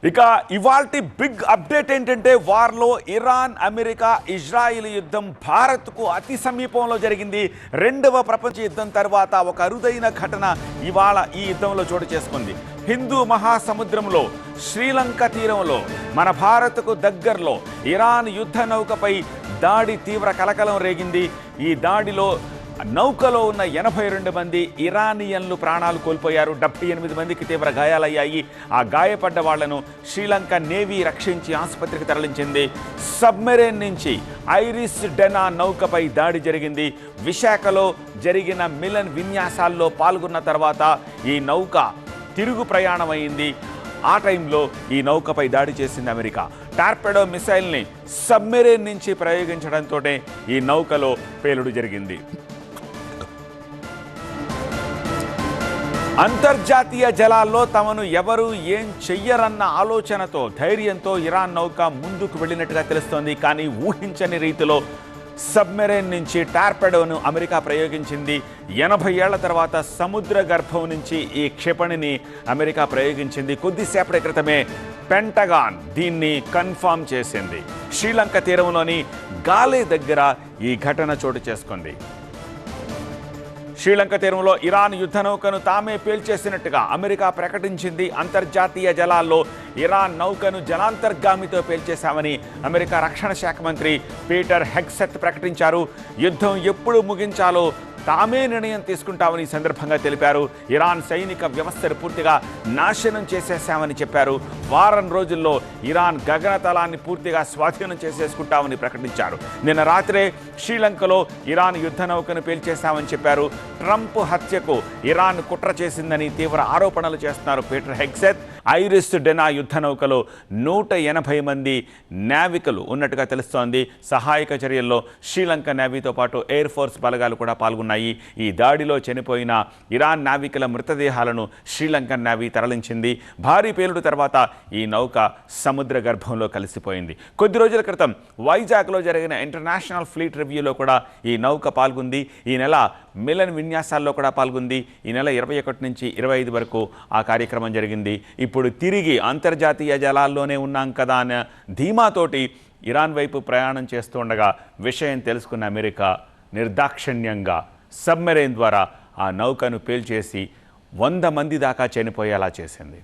ఇక ఇవాల్టి big update ఏంటంటే వార్లో ఇరాన్ అమెరికా ఇజ్రాయిల్ యుద్ధం భారత్కు అతి సమీపంలో జరిగింది. రెండవ ప్రపంచ యుద్ధం తర్వాత ఒక అరుదైన ఘటన ఇవాళ ఈ యుద్ధంలో చోటు చేసుకుంది. హిందూ మహాసముద్రంలో శ్రీలంక తీరంలో మన భారత్కు దగ్గరలో ఇరాన్ యుద్ధ నౌకపై దాడి తీవ్ర కలకలం రేగింది. ఈ దాడిలో నౌకలో ఉన్న 82 మంది ఇరానియన్లు ప్రాణాలు కోల్పోయారు. 78 మందికి తీవ్ర గాయాలయ్యాయి. ఆ గాయపడ్డ వాళ్లను శ్రీలంక నేవీ రక్షించి ఆసుపత్రికి తరలించింది. సబ్మెరైన్ నుంచి ఐరిస్ డెనా నౌకపై దాడి జరిగింది. విశాఖలో జరిగిన మిలన్ విన్యాసాల్లో పాల్గొన్న తర్వాత ఈ నౌక తిరుగు ప్రయాణం అయింది. ఆ టైంలో ఈ నౌకపై దాడి చేసింది అమెరికా. టార్పెడో మిసైల్ని సబ్మెరైన్ నుంచి ప్రయోగించడంతో ఈ నౌకలో పేలుడు జరిగింది. అంతర్జాతీయ జలాల్లో తమను ఎవరు ఏం చెయ్యరన్న ఆలోచనతో ధైర్యంతో ఇరాన్ నౌక ముందుకు వెళ్ళినట్టుగా తెలుస్తోంది. కానీ ఊహించని రీతిలో సబ్మెరైన్ నుంచి టార్పెడోను అమెరికా ప్రయోగించింది. 80 ఏళ్ల తర్వాత సముద్ర గర్భం నుంచి ఈ క్షిపణిని అమెరికా ప్రయోగించింది. కొద్దిసేపటి క్రితమే పెంటగాన్ దీన్ని కన్ఫర్మ్ చేసింది. శ్రీలంక తీరంలోని గాలే దగ్గర ఈ ఘటన చోటు చేసుకుంది. శ్రీలంక తీరంలో ఇరాన్ యుద్ధ నౌకను తామే పేల్చేసినట్టుగా అమెరికా ప్రకటించింది. అంతర్జాతీయ జలాల్లో ఇరాన్ నౌకను జలాంతర్గామితో పేల్చేశామని అమెరికా రక్షణ శాఖ మంత్రి పీటర్ హెగ్సెత్ ప్రకటించారు. యుద్ధం ఎప్పుడు ముగించాలో తామే నిర్ణయం తీసుకుంటామని ఈ సందర్భంగా తెలిపారు. ఇరాన్ సైనిక వ్యవస్థను పూర్తిగా నాశనం చేసేశామని చెప్పారు. వారం రోజుల్లో ఇరాన్ గగనతలాన్ని పూర్తిగా స్వాధీనం చేసేసుకుంటామని ప్రకటించారు. నిన్న రాత్రే శ్రీలంకలో ఇరాన్ యుద్ధ నౌకను పేల్చేశామని చెప్పారు. ట్రంప్ హత్యకు ఇరాన్ కుట్ర చేసిందని తీవ్ర ఆరోపణలు చేస్తున్నారు పీటర్ హెగ్సెత్. ఐరిస్ డెనా యుద్ధ నౌకలో 180 మంది నావికులు ఉన్నట్టుగా తెలుస్తోంది. సహాయక చర్యల్లో శ్రీలంక నేవీతో పాటు ఎయిర్ ఫోర్స్ బలగాలు కూడా పాల్గొన్నాయి. ఈ దాడిలో చనిపోయిన ఇరాన్ నావికుల మృతదేహాలను శ్రీలంక నేవీ తరలించింది. భారీ పేలుడు తర్వాత ఈ నౌక సముద్ర గర్భంలో కలిసిపోయింది. కొద్ది రోజుల క్రితం వైజాగ్లో జరిగిన ఇంటర్నేషనల్ ఫ్లీట్ రివ్యూలో కూడా ఈ నౌక పాల్గొంది. ఈ నెల మిలన్ విన్యాసాల్లో కూడా పాల్గొంది. ఈ నెల 21 నుంచి 25 వరకు ఆ కార్యక్రమం జరిగింది. ఇప్పుడు తిరిగి అంతర్జాతీయ జలాల్లోనే ఉన్నాం కదా అనే ధీమాతోటి ఇరాన్ వైపు ప్రయాణం చేస్తుండగా విషయం తెలుసుకున్న అమెరికా నిర్దాక్షిణ్యంగా సబ్మెరైన్ ద్వారా ఆ నౌకను పేల్చేసి 100 మంది దాకా చనిపోయేలా చేసింది.